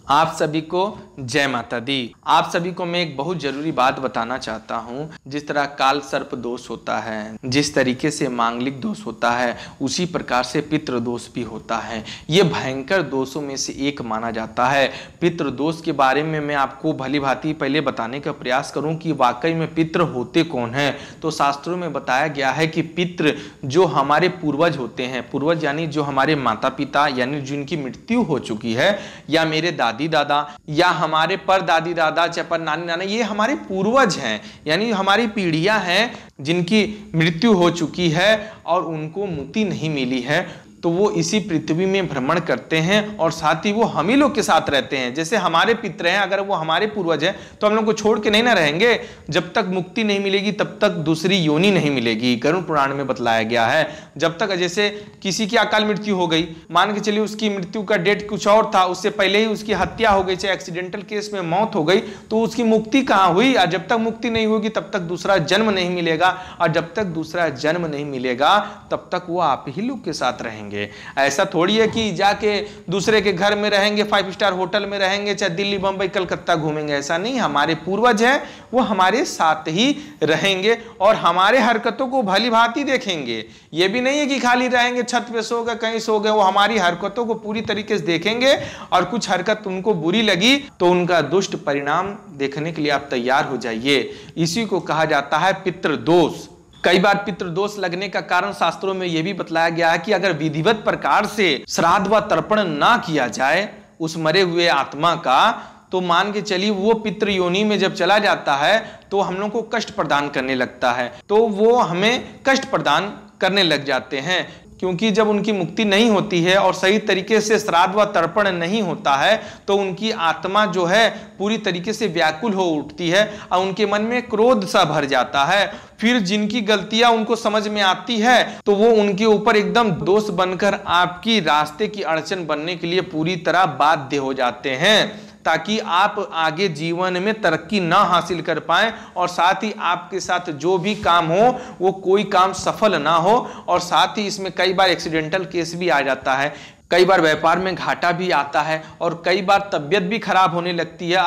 आप सभी को जय माता दी। आप सभी को मैं एक बहुत जरूरी बात बताना चाहता हूँ। जिस तरह काल सर्प दोष होता है, जिस तरीके से मांगलिक दोष होता है, उसी प्रकार से पितृ दोष भी होता है। ये भयंकर दोषों में से एक माना जाता है। पितृ दोष के बारे में मैं आपको भली भांति पहले बताने का प्रयास करूं कि वाकई में पितृ होते कौन हैं। तो शास्त्रों में बताया गया है कि पितृ जो हमारे पूर्वज होते हैं, पूर्वज यानी जो हमारे माता पिता यानी जिनकी मृत्यु हो चुकी है, या मेरे दादी दादा या हमारे पर दादी दादा चाहे पर नानी नाना, ये हमारे पूर्वज हैं, यानी हमारी पीढ़ियां हैं जिनकी मृत्यु हो चुकी है और उनको मुक्ति नहीं मिली है। तो वो इसी पृथ्वी में भ्रमण करते हैं और साथ ही वो हम ही लोग के साथ रहते हैं। जैसे हमारे पितर हैं, अगर वो हमारे पूर्वज हैं तो हम लोग को छोड़ के नहीं ना रहेंगे। जब तक मुक्ति नहीं मिलेगी तब तक दूसरी योनि नहीं मिलेगी। गरुड़ पुराण में बतलाया गया है। जब तक जैसे किसी की अकाल मृत्यु हो गई, मान के चलिए उसकी मृत्यु का डेट कुछ और था, उससे पहले ही उसकी हत्या हो गई, चाहे एक्सीडेंटल केस में मौत हो गई, तो उसकी मुक्ति कहाँ हुई। और जब तक मुक्ति नहीं होगी तब तक दूसरा जन्म नहीं मिलेगा, और जब तक दूसरा जन्म नहीं मिलेगा तब तक वो आप ही लोग के साथ रहेंगे। ऐसा थोड़ी है कि जाके दूसरे के घर में रहेंगे, 5 स्टार होटल में रहेंगे, चाहे दिल्ली बंबई कलकत्ता घूमेंगे, ऐसा नहीं। हमारे पूर्वज हैं, वो हमारे साथ ही रहेंगे और हमारे हरकतों को भली भांति देखेंगे। ये भी नहीं है कि खाली रहेंगे, छत पे सो गए, कहीं सो गए, वो हमारी हरकतों को पूरी तरीके से देखेंगे और कुछ हरकत उनको बुरी लगी तो उनका दुष्ट परिणाम देखने के लिए आप तैयार हो जाइए। इसी को कहा जाता है पितृदोष। कई बार पितृदोष लगने का कारण शास्त्रों में यह भी बतलाया गया है कि अगर विधिवत प्रकार से श्राद्ध व तर्पण ना किया जाए उस मरे हुए आत्मा का, तो मान के चलिए वो पितृ योनि में जब चला जाता है तो हम लोग को कष्ट प्रदान करने लगता है, तो वो हमें कष्ट प्रदान करने लग जाते हैं। क्योंकि जब उनकी मुक्ति नहीं होती है और सही तरीके से श्राद्ध व तर्पण नहीं होता है तो उनकी आत्मा जो है पूरी तरीके से व्याकुल हो उठती है और उनके मन में क्रोध सा भर जाता है। फिर जिनकी गलतियां उनको समझ में आती है तो वो उनके ऊपर एकदम दोष बनकर आपकी रास्ते की अड़चन बनने के लिए पूरी तरह बाध्य हो जाते हैं, ताकि आप आगे जीवन में तरक्की ना हासिल कर पाएं और साथ ही आपके साथ जो भी काम हो वो कोई काम सफल ना हो। और साथ ही इसमें कई बार एक्सीडेंटल केस भी आ जाता है, कई बार व्यापार में घाटा भी आता है और कई बार तबीयत भी खराब होने लगती है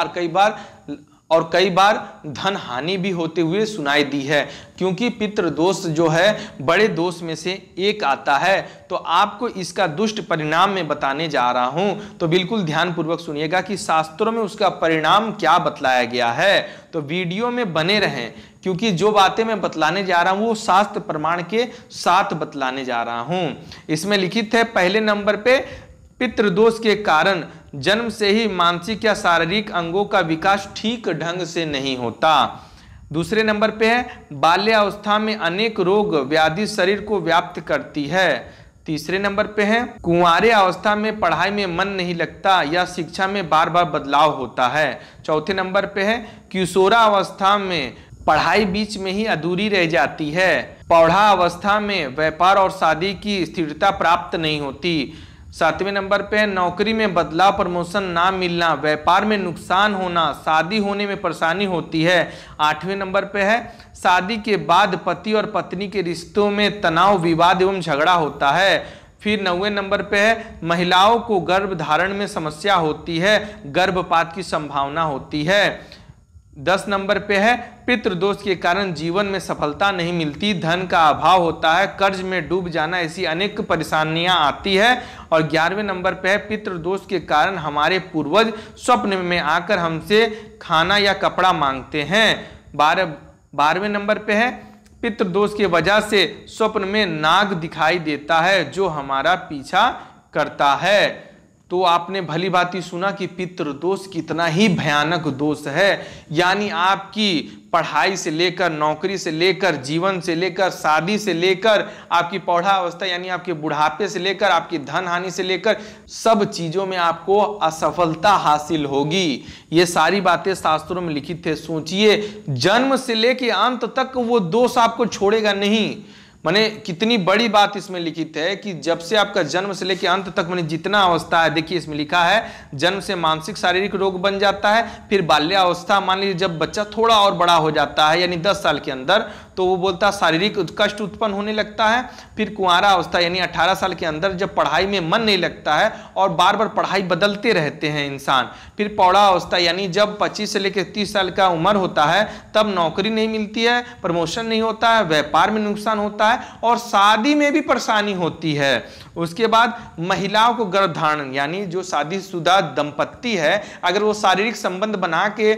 और कई बार धन हानि भी होते हुए सुनाई दी है। क्योंकि पितृदोष जो है बड़े दोष में से एक आता है। तो आपको इसका दुष्ट परिणाम मैं बताने जा रहा हूं, तो बिल्कुल ध्यान पूर्वक सुनिएगा कि शास्त्रों में उसका परिणाम क्या बतलाया गया है। तो वीडियो में बने रहें, क्योंकि जो बातें मैं बतलाने जा रहा हूं वो शास्त्र प्रमाण के साथ बतलाने जा रहा हूं। इसमें लिखित है पहले नंबर पे, पितृदोष के कारण जन्म से ही मानसिक या शारीरिक अंगों का विकास ठीक ढंग से नहीं होता। दूसरे नंबर पे है बाल्यावस्था में अनेक रोग व्याधि शरीर को व्याप्त करती है। तीसरे नंबर पे है कुंवारे अवस्था में पढ़ाई में मन नहीं लगता या शिक्षा में बार बार बदलाव होता है। चौथे नंबर पे है किशोरा अवस्था में पढ़ाई बीच में ही अधूरी रह जाती है। प्रौढ़ा अवस्था में व्यापार और शादी की स्थिरता प्राप्त नहीं होती। सातवें नंबर पे है नौकरी में बदलाव, प्रमोशन ना मिलना, व्यापार में नुकसान होना, शादी होने में परेशानी होती है। आठवें नंबर पे है शादी के बाद पति और पत्नी के रिश्तों में तनाव, विवाद एवं झगड़ा होता है। फिर 9वें नंबर पे है महिलाओं को गर्भ धारण में समस्या होती है, गर्भपात की संभावना होती है। 10 नंबर पे है पितृदोष के कारण जीवन में सफलता नहीं मिलती, धन का अभाव होता है, कर्ज में डूब जाना, ऐसी अनेक परेशानियां आती है। और 11वें नंबर पे है पितृदोष के कारण हमारे पूर्वज स्वप्न में आकर हमसे खाना या कपड़ा मांगते हैं। 12वें नंबर पे है पितृदोष की वजह से स्वप्न में नाग दिखाई देता है जो हमारा पीछा करता है। तो आपने भली भांति सुना कि पितृदोष कितना ही भयानक दोष है। यानी आपकी पढ़ाई से लेकर, नौकरी से लेकर, जीवन से लेकर, शादी से लेकर, आपकी प्रौढ़ा अवस्था यानी आपके बुढ़ापे से लेकर, आपकी धन हानि से लेकर सब चीजों में आपको असफलता हासिल होगी। ये सारी बातें शास्त्रों में लिखित है। सोचिए, जन्म से लेकर अंत तक वो दोष आपको छोड़ेगा नहीं। माने कितनी बड़ी बात इसमें लिखित है कि जब से आपका जन्म से लेकर अंत तक माने जितना अवस्था है, देखिए इसमें लिखा है जन्म से मानसिक शारीरिक रोग बन जाता है। फिर बाल्यावस्था, मान लीजिए जब बच्चा थोड़ा और बड़ा हो जाता है यानी 10 साल के अंदर, तो वो बोलता है शारीरिक कष्ट उत्पन्न होने लगता है। फिर कुंवारा अवस्था यानी 18 साल के अंदर जब पढ़ाई में मन नहीं लगता है और बार बार पढ़ाई बदलते रहते हैं इंसान। फिर प्रौढ़ा अवस्था यानी जब 25 से लेकर 30 साल का उम्र होता है तब नौकरी नहीं मिलती है, प्रमोशन नहीं होता है, व्यापार में नुकसान होता है और शादी में भी परेशानी होती है। उसके बाद महिलाओं को गर्भधारण यानी जो शादीशुदा दंपत्ति है अगर वो शारीरिक संबंध बना के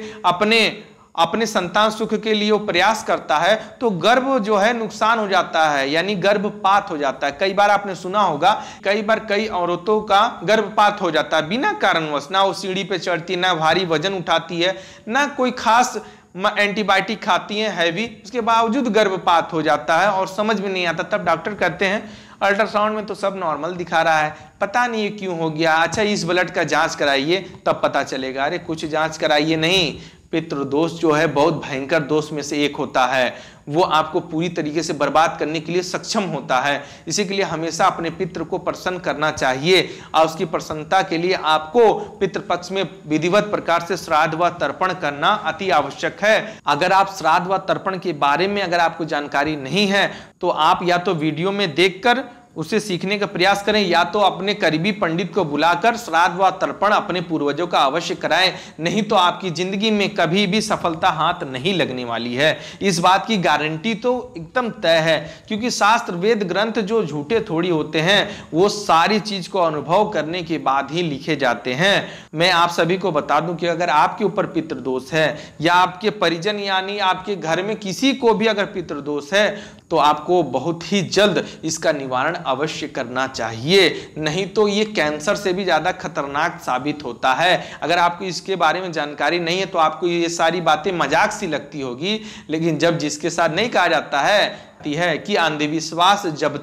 अपने संतान सुख के लिए वो प्रयास करता है तो गर्भ जो है नुकसान हो जाता है यानी गर्भपात हो जाता है। कई बार आपने सुना होगा कई बार कई औरतों का गर्भपात हो जाता है बिना कारणवश, ना वो सीढ़ी पे चढ़ती, ना भारी वजन उठाती है, ना कोई खास एंटीबायोटिक खाती है हैवी, उसके बावजूद गर्भपात हो जाता है और समझ में नहीं आता। तब डॉक्टर कहते हैं अल्ट्रासाउंड में तो सब नॉर्मल दिखा रहा है, पता नहीं ये क्यों हो गया, अच्छा इस ब्लड का जांच कराइए तब पता चलेगा। अरे कुछ जांच कराइए नहीं, पितृदोष जो है बहुत भयंकर दोष में से एक होता है, वो आपको पूरी तरीके से बर्बाद करने के लिए सक्षम होता है। इसी के लिए हमेशा अपने पितृ को प्रसन्न करना चाहिए और उसकी प्रसन्नता के लिए आपको पितृपक्ष में विधिवत प्रकार से श्राद्ध व तर्पण करना अति आवश्यक है। अगर आप श्राद्ध व तर्पण के बारे में अगर आपको जानकारी नहीं है तो आप या तो वीडियो में देखकर उसे सीखने का प्रयास करें या तो अपने करीबी पंडित को बुलाकर श्राद्ध व तर्पण अपने पूर्वजों का अवश्य कराएं, नहीं तो आपकी जिंदगी में कभी भी सफलता हाथ नहीं लगने वाली है। इस बात की गारंटी तो एकदम तय है क्योंकि शास्त्र वेद ग्रंथ जो झूठे थोड़ी होते हैं वो सारी चीज को अनुभव करने के बाद ही लिखे जाते हैं। मैं आप सभी को बता दूं कि अगर आपके ऊपर पितृदोष है या आपके परिजन यानी आपके घर में किसी को भी अगर पितृदोष है तो आपको बहुत ही जल्द इसका निवारण अवश्य करना चाहिए, नहीं तो ये कैंसर से भी ज्यादा खतरनाक साबित होता है। अगर आपको इसके बारे में जानकारी नहीं है तो आपको ये सारी बातें मजाक सी लगती होगी, लेकिन जब जिसके साथ नहीं कहा जाता है कि अंधविश्वास जब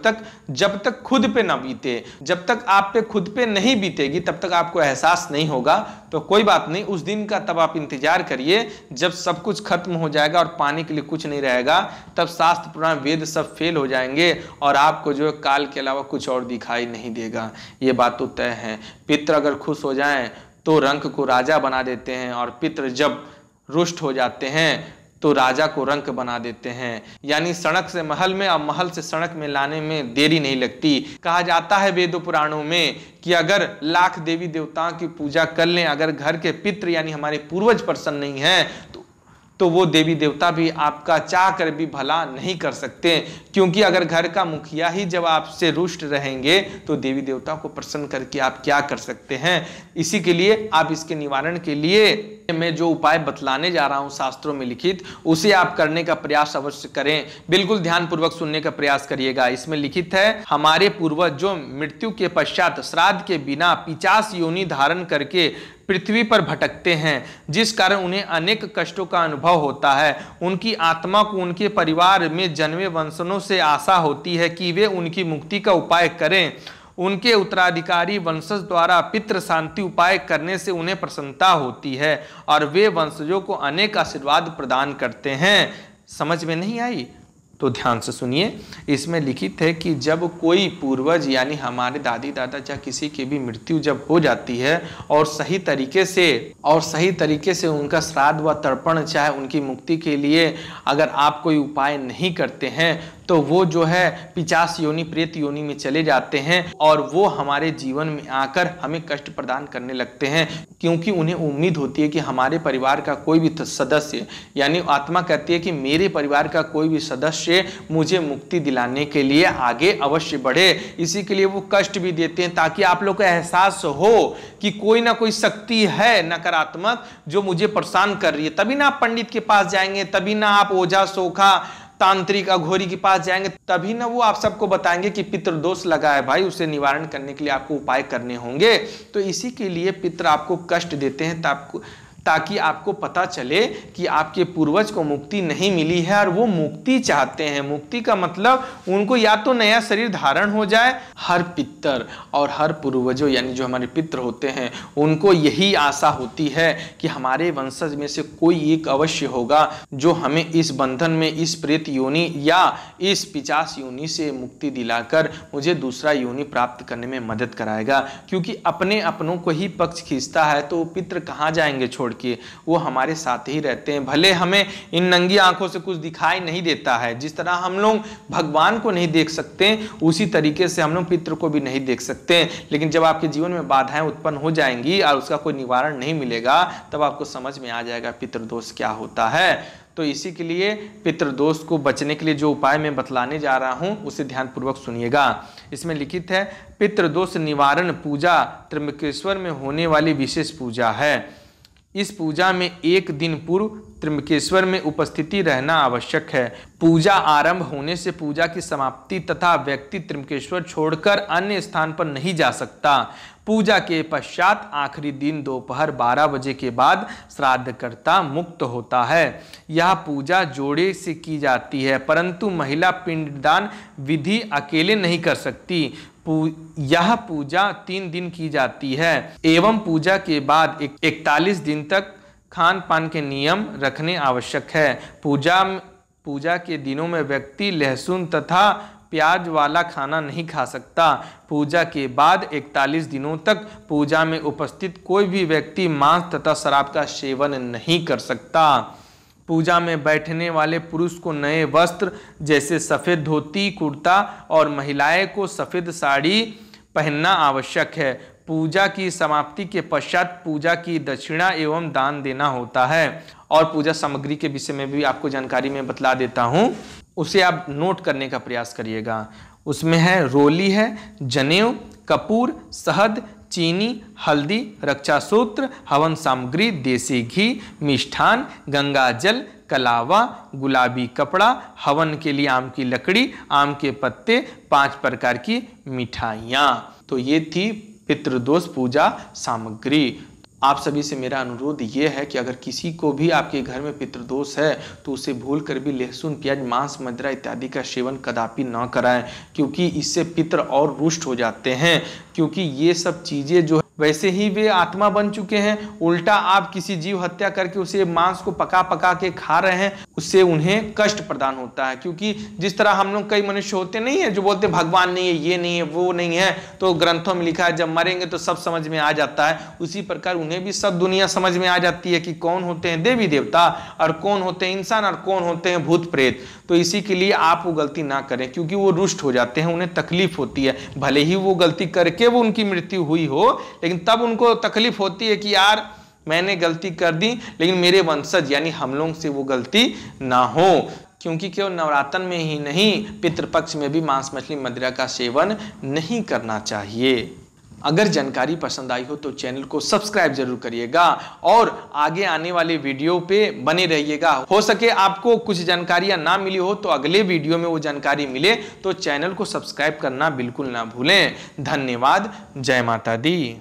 तक खुद पे ना बीते, जब तक आप पे खुद पे नहीं बीतेगी तब तक आपको एहसास नहीं होगा। तो कोई बात नहीं, उस दिन का तब आप इंतजार करिए जब सब कुछ खत्म हो जाएगा और पाने के लिए कुछ नहीं रहेगा, तब शास्त्र पुराण वेद सब फेल हो जाएंगे और आपको जो काल के अलावा कुछ और दिखाई नहीं देगा। ये बात तो तय है। पितृ अगर खुश हो जाएं तो रंक को राजा बना देते हैं और पितृ जब रुष्ट हो जाते हैं तो राजा को रंक बना देते हैं। यानी सड़क से महल में और महल से सड़क में लाने में देरी नहीं लगती। कहा जाता है वेदों पुराणों में कि अगर लाख देवी देवताओं की पूजा कर लें, अगर घर के पितृ यानी हमारे पूर्वज प्रसन्न नहीं हैं तो वो देवी देवता भी आपका चाह कर भी भला नहीं कर सकते, क्योंकि अगर घर का मुखिया ही जब आपसे रुष्ट रहेंगे तो देवी देवता को प्रसन्न करके आप क्या कर सकते हैं। इसी के लिए आप इसके निवारण के लिए मैं जो उपाय बतलाने जा रहा हूं शास्त्रों में लिखित, उसे आप करने का प्रयास अवश्य करें। बिल्कुल ध्यानपूर्वक सुनने का प्रयास करिएगा। इसमें लिखित है, हमारे पूर्वज जो मृत्यु के पश्चात श्राद्ध के बिना 50 योनि धारण करके पृथ्वी पर भटकते हैं, जिस कारण उन्हें अनेक कष्टों का अनुभव होता है। उनकी आत्मा को उनके परिवार में जन्मे वंशजों से आशा होती है कि वे उनकी मुक्ति का उपाय करें। उनके उत्तराधिकारी वंशज द्वारा पितृ शांति उपाय करने से उन्हें प्रसन्नता होती है और वे वंशजों को अनेक आशीर्वाद प्रदान करते हैं। समझ में नहीं आई तो ध्यान से सुनिए। इसमें लिखित है कि जब कोई पूर्वज यानी हमारे दादी दादा या किसी की भी मृत्यु जब हो जाती है और सही तरीके से उनका श्राद्ध व तर्पण चाहे उनकी मुक्ति के लिए अगर आप कोई उपाय नहीं करते हैं तो वो जो है 50 योनि प्रेत योनि में चले जाते हैं और वो हमारे जीवन में आकर हमें कष्ट प्रदान करने लगते हैं, क्योंकि उन्हें उम्मीद होती है कि हमारे परिवार का कोई भी सदस्य यानी आत्मा कहती है कि मेरे परिवार का कोई भी सदस्य मुझे मुक्ति दिलाने के लिए आगे अवश्य बढ़े। इसी के लिए वो कष्ट भी देते हैं ताकि आप लोग को एहसास हो कि कोई ना कोई शक्ति है नकारात्मक जो मुझे परेशान कर रही है। तभी ना आप पंडित के पास जाएंगे, तभी ना आप ओझा सोखा तांत्रिक अघोरी के पास जाएंगे, तभी ना वो आप सबको बताएंगे कि पितृदोष लगा है भाई, उसे निवारण करने के लिए आपको उपाय करने होंगे। तो इसी के लिए पितृ आपको कष्ट देते हैं ताकि आपको पता चले कि आपके पूर्वज को मुक्ति नहीं मिली है और वो मुक्ति चाहते हैं। मुक्ति का मतलब उनको या तो नया शरीर धारण हो जाए। हर पितर और हर पूर्वजों यानी जो हमारे पितर होते हैं उनको यही आशा होती है कि हमारे वंशज में से कोई एक अवश्य होगा जो हमें इस बंधन में, इस प्रेत योनि या इस 50 योनि से मुक्ति दिलाकर मुझे दूसरा योनि प्राप्त करने में मदद कराएगा। क्योंकि अपने अपनों को ही पक्ष खींचता है तो पितर कहाँ जाएंगे छोड़ के, वो हमारे साथ ही रहते हैं। भले हमें इन नंगी आंखों से कुछ दिखाई नहीं देता है, जिस तरह हम लोग भगवान को नहीं देख सकते उसी तरीके से हम लोग पितृ को भी नहीं देख सकते। लेकिन जब आपके जीवन में बाधाएं उत्पन्न हो जाएंगी और उसका कोई निवारण नहीं मिलेगा, तब आपको समझ में आ जाएगा पितृदोष क्या होता है। तो इसी के लिए पितृदोष को बचने के लिए जो उपाय मैं बतलाने जा रहा हूं उसे ध्यानपूर्वक सुनिएगा। इसमें लिखित है, पितृदोष निवारण पूजा त्र्यंबकेश्वर में होने वाली विशेष पूजा है। इस पूजा में एक दिन पूर्व त्र्यंबकेश्वर में उपस्थिति रहना आवश्यक है। पूजा आरंभ होने से पूजा की समाप्ति तथा व्यक्ति त्र्यंबकेश्वर छोड़कर अन्य स्थान पर नहीं जा सकता। पूजा के पश्चात आखिरी दिन दोपहर 12 बजे के बाद श्राद्धकर्ता मुक्त होता है। यह पूजा जोड़े से की जाती है, परंतु महिला पिंडदान विधि अकेले नहीं कर सकती। यह पूजा 3 दिन की जाती है एवं पूजा के बाद 41 दिन तक खान पान के नियम रखने आवश्यक है। पूजा के दिनों में व्यक्ति लहसुन तथा प्याज वाला खाना नहीं खा सकता। पूजा के बाद 41 दिनों तक पूजा में उपस्थित कोई भी व्यक्ति मांस तथा शराब का सेवन नहीं कर सकता। पूजा में बैठने वाले पुरुष को नए वस्त्र जैसे सफ़ेद धोती कुर्ता और महिलाएं को सफ़ेद साड़ी पहनना आवश्यक है। पूजा की समाप्ति के पश्चात पूजा की दक्षिणा एवं दान देना होता है। और पूजा सामग्री के विषय में भी आपको जानकारी में बतला देता हूँ, उसे आप नोट करने का प्रयास करिएगा। उसमें है रोली है, जनेऊ, कपूर, शहद, चीनी, हल्दी, रक्षासूत्र, हवन सामग्री, देसी घी, मिष्ठान, गंगा जल, कलावा, गुलाबी कपड़ा, हवन के लिए आम की लकड़ी, आम के पत्ते, 5 प्रकार की मिठाइयाँ। तो ये थी पितृदोष पूजा सामग्री। आप सभी से मेरा अनुरोध ये है कि अगर किसी को भी आपके घर में पितृदोष है तो उसे भूल कर भी लहसुन प्याज मांस मदिरा इत्यादि का सेवन कदापि न कराएं, क्योंकि इससे पितृ और रुष्ट हो जाते हैं। क्योंकि ये सब चीज़ें जो वैसे ही वे आत्मा बन चुके हैं, उल्टा आप किसी जीव हत्या करके उसे मांस को पका पका के खा रहे हैं, उससे उन्हें कष्ट प्रदान होता है। क्योंकि जिस तरह हम लोग कई मनुष्य होते नहीं है जो बोलते भगवान नहीं है, ये नहीं है, वो नहीं है, तो ग्रंथों में लिखा है जब मरेंगे तो सब समझ में आ जाता है, उसी प्रकार उन्हें भी सब दुनिया समझ में आ जाती है कि कौन होते हैं देवी देवता और कौन होते हैं इंसान और कौन होते हैं भूत प्रेत। तो इसी के लिए आप वो गलती ना करें, क्योंकि वो रुष्ट हो जाते हैं, उन्हें तकलीफ होती है। भले ही वो गलती करके वो उनकी मृत्यु हुई हो, लेकिन तब उनको तकलीफ होती है कि यार मैंने गलती कर दी, लेकिन मेरे वंशज यानी हम लोग से वो गलती ना हो। क्योंकि केवल नवरात्र में ही नहीं, पितृपक्ष में भी मांस मछली मदिरा का सेवन नहीं करना चाहिए। अगर जानकारी पसंद आई हो तो चैनल को सब्सक्राइब जरूर करिएगा और आगे आने वाले वीडियो पे बने रहिएगा। हो सके आपको कुछ जानकारियां ना मिली हो तो अगले वीडियो में वो जानकारी मिले, तो चैनल को सब्सक्राइब करना बिल्कुल ना भूलें। धन्यवाद। जय माता दी।